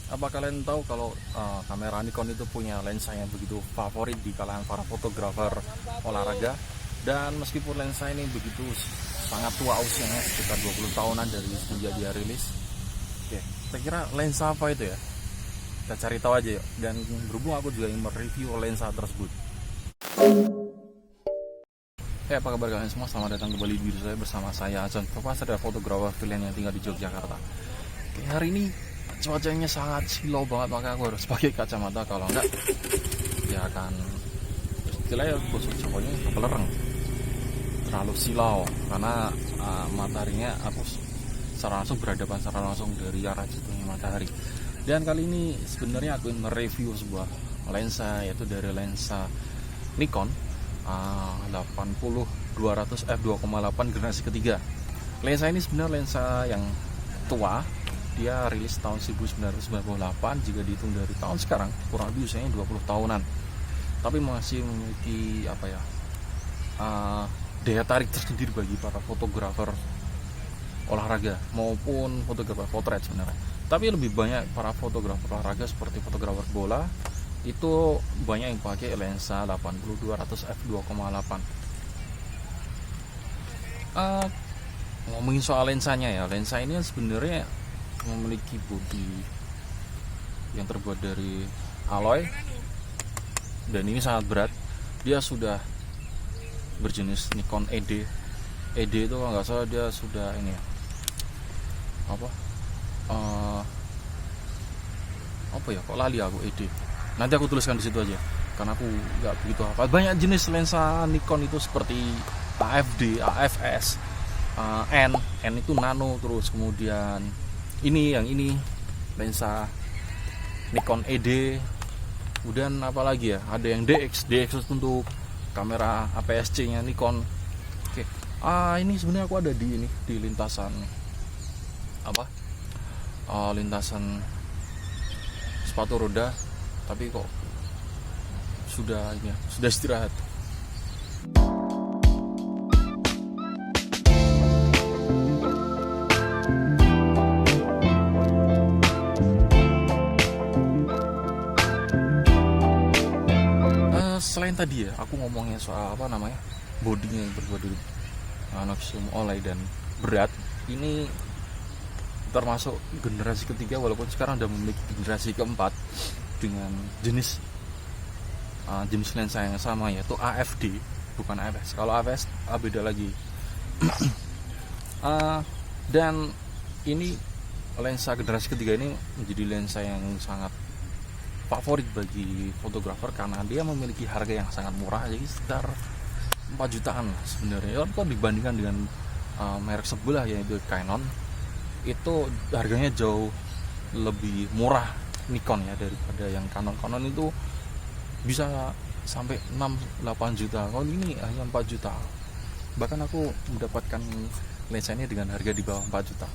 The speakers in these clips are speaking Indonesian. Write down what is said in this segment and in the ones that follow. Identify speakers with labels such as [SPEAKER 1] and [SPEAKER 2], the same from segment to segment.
[SPEAKER 1] Apa kalian tahu kalau kamera Nikon itu punya lensa yang begitu favorit di kalangan para fotografer olahraga? Dan meskipun lensa ini begitu sangat tua usianya, sekitar 20 tahunan dari sejak dia rilis. Oke, saya kira lensa apa itu ya? Kita cari tahu aja yuk. Dan berhubung aku juga ingin mereview lensa tersebut. Apa kabar kalian semua? Selamat datang kembali di video saya bersama saya Azan Topaz, ada fotografer freelance yang tinggal di Yogyakarta. Oke, hari ini cuacanya sangat silau banget, maka aku harus pakai kacamata, kalau enggak ya akan istilahnya busuk Jawanya kepelereng, terlalu silau karena mataharinya aku secara langsung berhadapan secara langsung dari arah jatuhnya matahari. Dan kali ini sebenarnya aku ingin mereview sebuah lensa, yaitu dari lensa Nikon 80-200 f2.8 generasi ketiga. Lensa ini sebenarnya lensa yang tua, dia rilis tahun 1998. Jika dihitung dari tahun sekarang kurang lebih usianya 20 tahunan, tapi masih memiliki daya tarik tersendiri bagi para fotografer olahraga maupun fotografer potret sebenarnya. Tapi lebih banyak para fotografer olahraga seperti fotografer bola itu banyak yang pakai lensa 80-200 f2.8. Ngomongin soal lensanya ya, lensa ini sebenarnya memiliki bodi yang terbuat dari alloy, dan ini sangat berat. Dia sudah berjenis Nikon ED. ED itu kalau nggak salah dia sudah ini ya, apa ya, kok lali aku ED. Nanti aku tuliskan di situ aja karena aku nggak begitu hafal. Banyak jenis lensa Nikon itu seperti AFD, AFS, N itu nano, terus kemudian ini lensa Nikon ED, kemudian apa lagi ya, ada yang DX untuk kamera APS-C nya Nikon. Oke, ini sebenarnya aku ada di lintasan lintasan sepatu roda, tapi kok sudah istirahat. Selain tadi ya, aku ngomongnya soal bodinya yang berbuat dari inoxidum olay dan berat. Ini termasuk generasi ketiga, walaupun sekarang udah memiliki generasi keempat dengan jenis lensa yang sama, yaitu AFD, bukan AFS. Kalau AFS beda lagi. Dan ini lensa generasi ketiga ini menjadi lensa yang sangat favorit bagi fotografer karena dia memiliki harga yang sangat murah, jadi sekitar 4 jutaan sebenarnya. Kalau dibandingkan dengan merek sebelah yaitu Canon, itu harganya jauh lebih murah Nikon ya daripada yang Canon. Canon itu bisa sampai 6-8 juta, kalau ini hanya 4 juta. Bahkan aku mendapatkan lensa ini dengan harga di bawah 4 juta.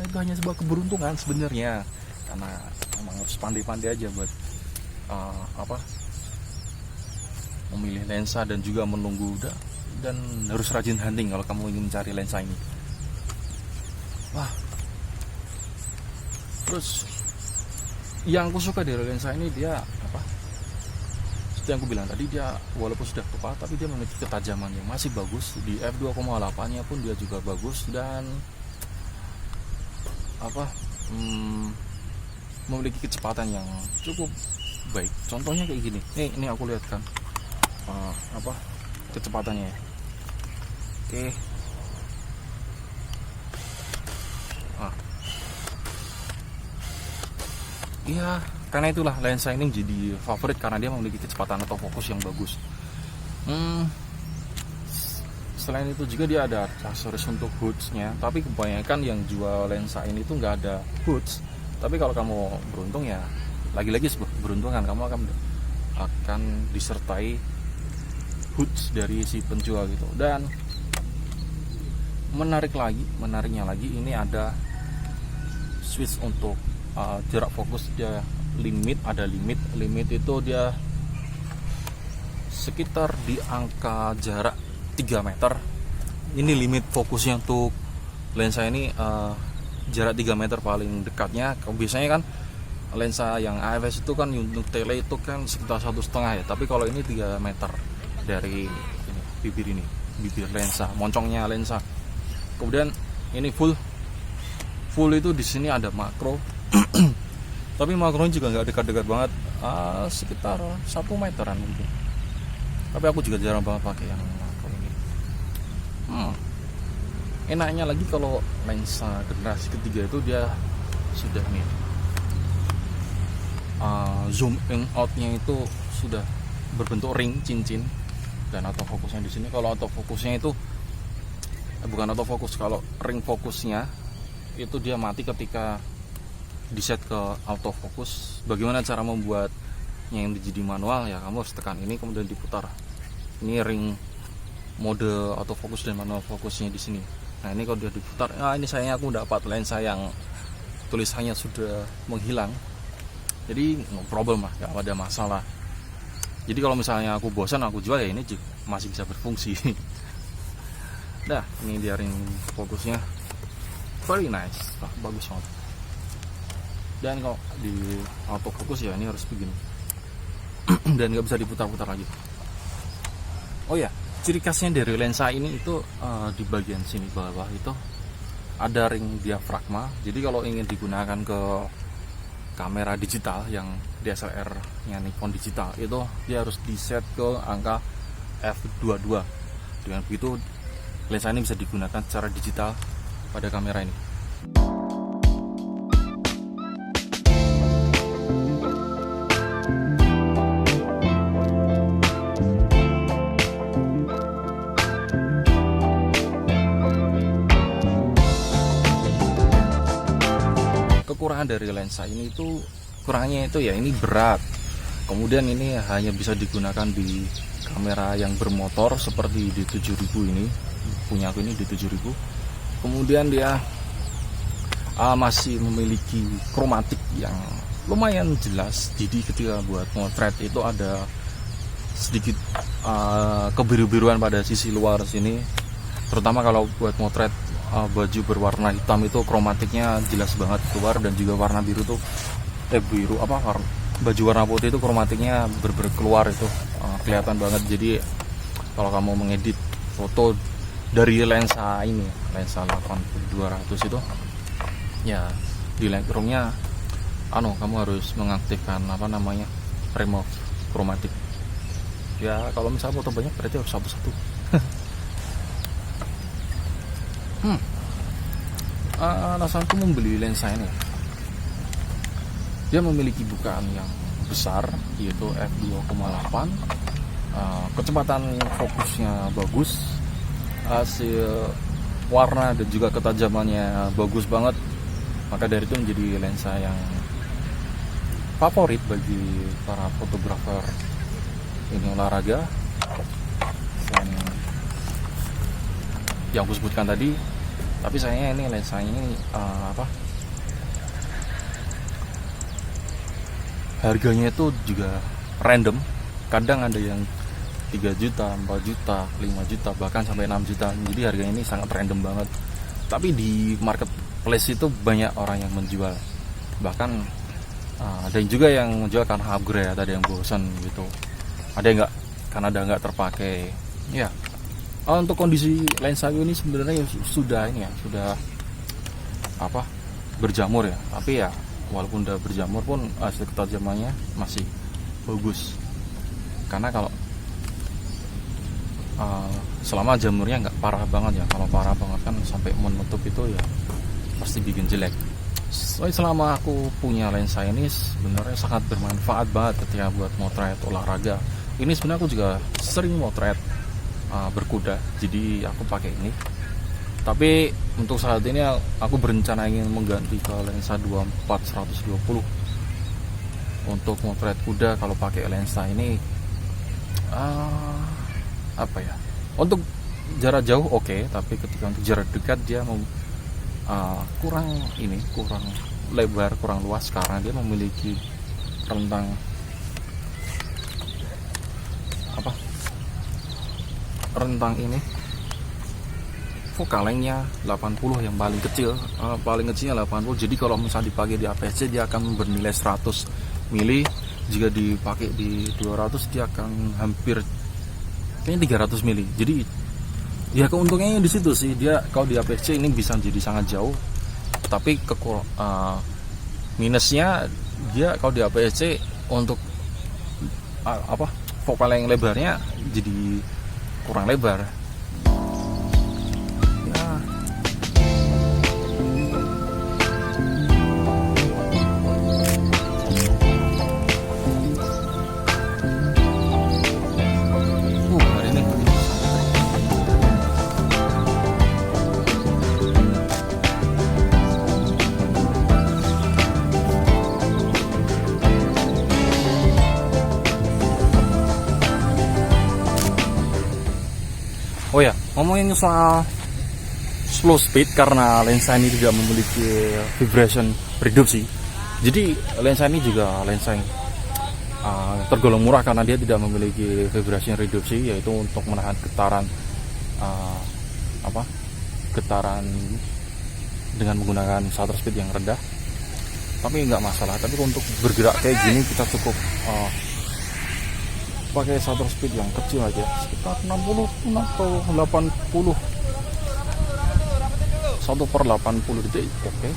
[SPEAKER 1] Itu hanya sebuah keberuntungan sebenarnya, karena memang harus pandai-pandai aja buat memilih lensa dan juga menunggu, dan harus rajin hunting kalau kamu ingin mencari lensa ini. Terus yang aku suka dari lensa ini, dia seperti yang aku bilang tadi, dia walaupun sudah tua tapi dia memiliki ketajaman yang masih bagus. Di f2.8 nya pun dia juga bagus, dan memiliki kecepatan yang cukup baik. Contohnya kayak gini, ini aku lihat kan kecepatannya ya. Oke. Iya, karena itulah lensa ini jadi favorit karena dia memiliki kecepatan atau fokus yang bagus. Selain itu juga dia ada aksesoris untuk hoods-nya, tapi kebanyakan yang jual lensa ini tuh nggak ada hoods. Tapi kalau kamu beruntung ya, lagi-lagi sebuah keberuntungan, kamu akan disertai hoods dari si penjual gitu. Dan menariknya lagi ini ada switch untuk jarak fokus. Dia limit itu dia sekitar di angka jarak 3 meter. Ini limit fokusnya untuk lensa ini, jarak 3 meter paling dekatnya. Biasanya kan lensa yang AFS itu kan untuk tele itu kan sekitar 1,5 ya, tapi kalau ini 3 meter dari ini, bibir lensa, moncongnya lensa. Kemudian ini full itu di sini ada makro. Tapi makronya juga nggak dekat-dekat banget, sekitar 1 meteran mungkin. Tapi aku juga jarang banget pakai yang makro ini. Enaknya lagi kalau lensa generasi ketiga itu dia sudah nih zoom in outnya itu sudah berbentuk ring cincin, dan autofokusnya di sini. Kalau autofokusnya itu bukan autofokus, kalau ring fokusnya itu dia mati ketika di set ke autofokus. Bagaimana cara membuatnya yang jadi manual ya, kamu harus tekan ini kemudian diputar. Ini ring mode autofokus dan manual fokusnya di sini. Nah ini kalau dia diputar, ini sayangnya aku dapat lensa yang tulisannya sudah menghilang. Jadi no problem lah, gak ada masalah. Jadi kalau misalnya aku bosan aku jual ya ini masih bisa berfungsi. Nah ini dia ring fokusnya, very nice, bagus banget. Dan kalau di autofocus ya ini harus begini. Dan nggak bisa diputar-putar lagi. Oh ya, ciri khasnya dari lensa ini itu di bagian sini bawah itu ada ring diafragma. Jadi kalau ingin digunakan ke kamera digital yang DSLR-nya Nikon digital itu dia harus di set ke angka f22. Dengan begitu lensa ini bisa digunakan secara digital pada kamera ini. Kekurangan dari lensa ini itu, kurangnya itu ya ini berat. Kemudian ini hanya bisa digunakan di kamera yang bermotor seperti di 7000 ini, punya aku ini di 7000. Kemudian dia masih memiliki kromatik yang lumayan jelas. Jadi ketika buat motret itu ada sedikit kebiru-biruan pada sisi luar sini, terutama kalau buat motret baju berwarna hitam itu kromatiknya jelas banget keluar, dan juga warna biru tuh baju warna putih itu kromatiknya keluar itu kelihatan banget. Jadi kalau kamu mengedit foto dari lensa ini, lensa 8200 itu ya di Lightroom-nya kamu harus mengaktifkan remove chromatic. Ya kalau misalnya foto banyak berarti harus satu-satu. Alasanku membeli lensa ini, dia memiliki bukaan yang besar yaitu f2,8, kecepatan fokusnya bagus, hasil warna dan juga ketajamannya bagus banget. Maka dari itu menjadi lensa yang favorit bagi para fotografer ini olahraga. Dan yang aku sebutkan tadi, tapi sayangnya ini lensanya ini harganya itu juga random. Kadang ada yang 3 juta, 4 juta, 5 juta, bahkan sampai 6 juta. Jadi harganya ini sangat random banget. Tapi di marketplace itu banyak orang yang menjual. Bahkan ada juga yang menjual karena upgrade, ada yang bosan gitu. Ada yang enggak karena ada nggak terpakai. Ya. Untuk kondisi lensa ini sebenarnya sudah berjamur ya. Tapi ya walaupun udah berjamur pun hasil ketajamannya masih bagus. Karena kalau selama jamurnya nggak parah banget ya. Kalau parah banget kan sampai menutup itu ya pasti bikin jelek. Selama aku punya lensa ini sebenarnya sangat bermanfaat banget ketika buat motret olahraga. Ini sebenarnya aku juga sering motret berkuda, jadi aku pakai ini. Tapi untuk saat ini aku berencana ingin mengganti ke lensa 24-120 untuk motret kuda. Kalau pakai lensa ini untuk jarak jauh oke, tapi ketika untuk jarak dekat dia kurang lebar, kurang luas, karena dia memiliki rentang focal lengthnya 80 yang paling kecil, paling kecilnya 80. Jadi kalau misalnya dipakai di APS-C dia akan bernilai 100 mili. Jika dipakai di 200 dia akan hampir kayaknya 300 mili. Jadi ya keuntungannya di situ sih, dia kalau di APS-C ini bisa jadi sangat jauh. Tapi minusnya dia kalau di APS-C untuk focal yang lebarnya jadi kurang lebar. Oh ya, ngomongin soal slow speed, karena lensa ini tidak memiliki vibration reduksi. Jadi lensa ini juga lensa yang tergolong murah karena dia tidak memiliki vibration reduksi, yaitu untuk menahan getaran getaran dengan menggunakan shutter speed yang rendah. Tapi nggak masalah. Tapi untuk bergerak kayak gini kita cukup pakai shutter speed yang kecil aja, sekitar 60 atau 80, 1/80 detik. Oke.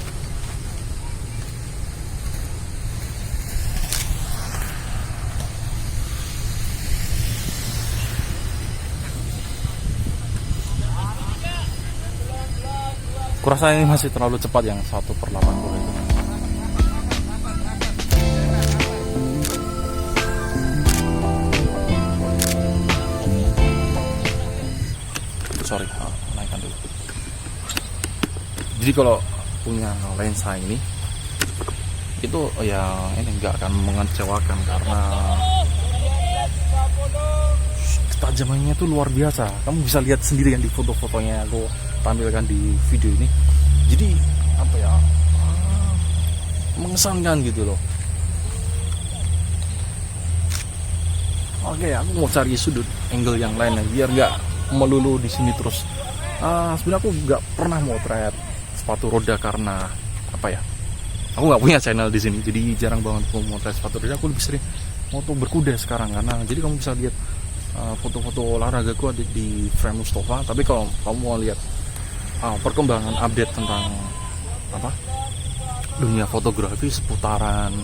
[SPEAKER 1] Kurasa ini masih terlalu cepat yang 1/80 itu. Sorry, naikkan dulu. Jadi kalau punya lensa ini itu ya ini nggak akan mengecewakan karena ketajamannya tuh luar biasa. Kamu bisa lihat sendiri kan di foto-fotonya aku tampilkan di video ini. Jadi mengesankan gitu loh. Oke, aku mau cari sudut angle yang lain biar nggak melulu di sini terus. Sebenarnya aku nggak pernah motret sepatu roda karena aku nggak punya channel di sini, jadi jarang banget aku motret sepatu roda. Aku lebih sering moto berkuda sekarang, karena jadi kamu bisa lihat foto-foto olahraga aku ada di Frame Mustafa. Tapi kalau kamu mau lihat perkembangan update tentang dunia fotografi seputaran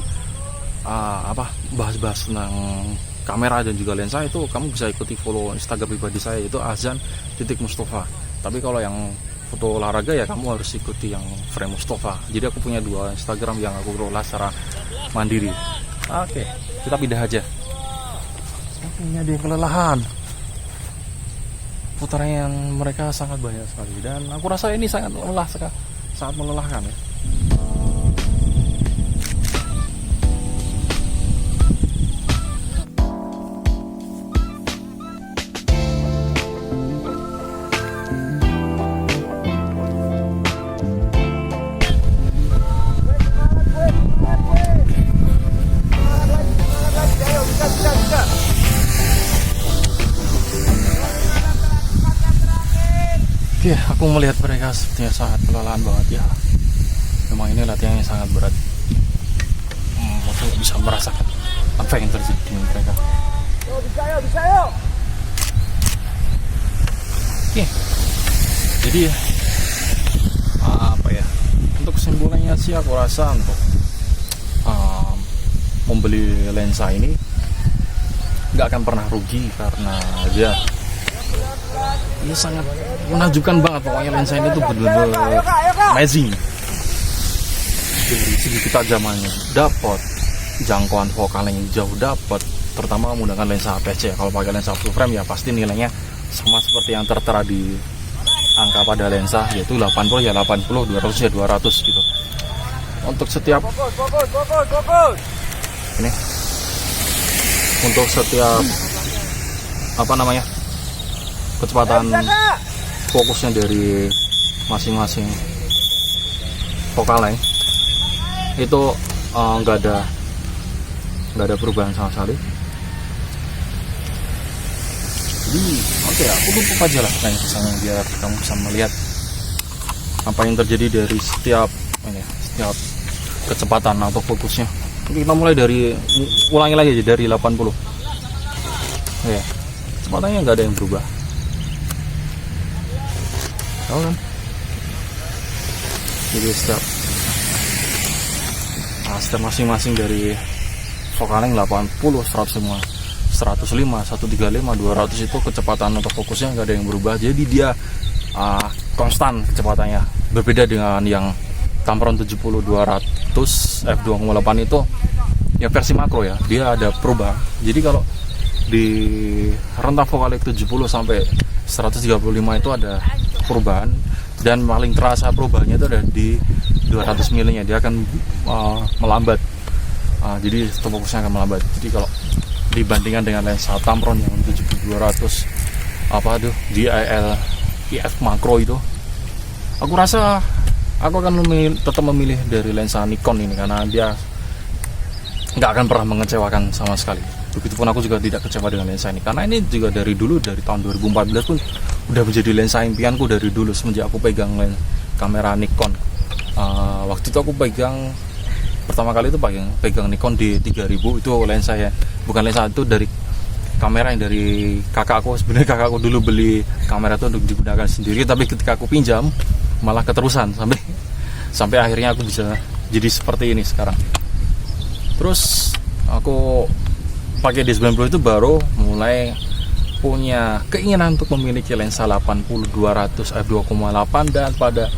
[SPEAKER 1] bahas-bahas tentang kamera dan juga lensa, itu kamu bisa ikuti follow Instagram pribadi saya, itu azan.mustafa. Tapi kalau yang foto olahraga ya kamu harus ikuti yang Frame Mustafa. Jadi aku punya 2 Instagram yang aku kelola secara mandiri. Oke, kita pindah aja. Sepertinya dia kelelahan. Putaran mereka sangat banyak sekali dan aku rasa ini sangat melelahkan ya. Oke, aku melihat mereka sepertinya sangat kelelahan banget ya. Memang ini latihan yang sangat berat. Aku bisa merasakan apa yang terjadi dengan mereka. Bisa yuk. Oke. Jadi untuk kesimpulannya sih aku rasa untuk membeli lensa ini nggak akan pernah rugi, karena dia ini sangat menakjubkan banget. Pokoknya lensa ini tuh bener-bener amazing. Dari segi ketajamannya dapat, jangkauan vokal yang jauh dapat, terutama menggunakan lensa APS-C. Kalau pakai lensa full frame ya pasti nilainya sama seperti yang tertera di angka pada lensa, yaitu 80 ya 80, 200 ya 200 gitu. Untuk setiap ini, untuk setiap kecepatan fokusnya dari masing-masing vokal length itu nggak ada perubahan sama sekali. Jadi aku tutup aja lah kayaknya biar kamu bisa melihat apa yang terjadi dari setiap kecepatan atau fokusnya. Oke, kita mulai dari, ulangi lagi aja dari 80. Ya, kecepatannya nggak ada yang berubah, tahu kan? Jadi setiap masing-masing dari Vokaleng 80, 100 semua, 105, 135, 200 itu kecepatan atau fokusnya nggak ada yang berubah. Jadi dia konstan kecepatannya, berbeda dengan yang Tamron 70 200 f2.8 itu ya versi makro ya, dia ada perubahan. Jadi kalau di rentang Vokaleng 70 sampai 135 itu ada perubahan, dan paling terasa perubahannya itu ada di 200 milinya, dia akan melambat. Jadi fokusnya akan melambat. Jadi kalau dibandingkan dengan lensa Tamron yang 70-200 DIL IF makro itu, aku rasa aku akan tetap memilih dari lensa Nikon ini, karena dia nggak akan pernah mengecewakan sama sekali. Begitupun aku juga tidak kecewa dengan lensa ini, karena ini juga dari dulu, dari tahun 2014 pun udah menjadi lensa impianku dari dulu, semenjak aku pegang kamera Nikon. Waktu itu aku pertama kali itu pegang Nikon D3000, itu lensa ya, bukan lensa itu dari kamera yang dari kakakku. Sebenarnya kakakku dulu beli kamera itu untuk digunakan sendiri, tapi ketika aku pinjam malah keterusan sampai akhirnya aku bisa jadi seperti ini sekarang. Terus aku pakai D90 itu baru mulai punya keinginan untuk memiliki lensa 80-200 f2.8, dan pada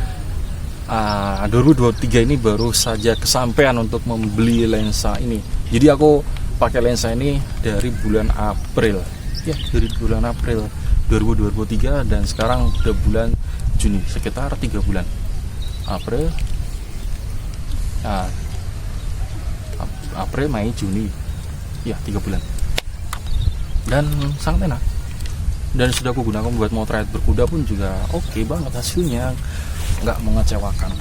[SPEAKER 1] 2023 ini baru saja kesampaian untuk membeli lensa ini. Jadi aku pakai lensa ini dari bulan April ya, dari bulan April 2023, dan sekarang udah bulan Juni, sekitar 3 bulan. April, Mei, Juni, ya 3 bulan, dan sangat enak. Dan sudah aku gunakan buat motret berkuda pun juga oke banget hasilnya, nggak mengecewakan.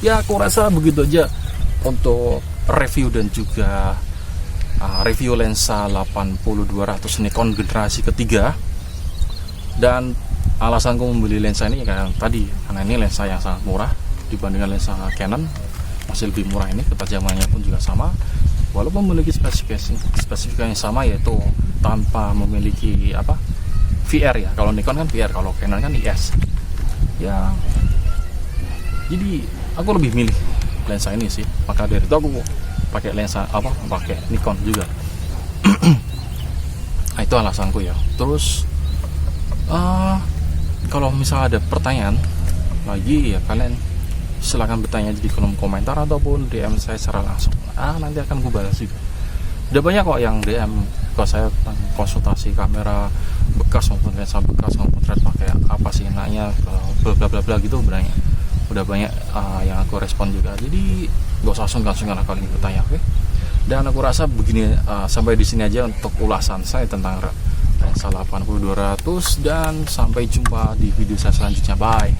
[SPEAKER 1] Ya aku rasa begitu aja untuk review dan juga review lensa 80-200 Nikon generasi ketiga. Dan alasanku membeli lensa ini karena ini lensa yang sangat murah dibandingkan lensa Canon, masih lebih murah ini, ketajamannya pun juga sama, walaupun memiliki spesifikasi yang sama, yaitu tanpa memiliki VR ya. Kalau Nikon kan VR, kalau Canon kan IS ya. Jadi aku lebih milih lensa ini sih, maka dari itu aku pakai lensa pakai Nikon juga. Nah, itu alasanku ya. Terus kalau misalnya ada pertanyaan lagi ya, kalian silahkan bertanya di kolom komentar ataupun DM saya secara langsung. Nanti akan gue balas juga. Udah banyak kok yang DM ke saya tentang konsultasi kamera bekas maupun lensa bekas, maupun potret pakai apa sih, nanya bla bla bla gitu, banyak. Udah banyak yang aku respon juga. Jadi gak usah sungkan-sungkan kali ini bertanya, oke? Dan aku rasa begini, sampai di sini aja untuk ulasan saya tentang lensa 80-200, dan sampai jumpa di video saya selanjutnya. Bye.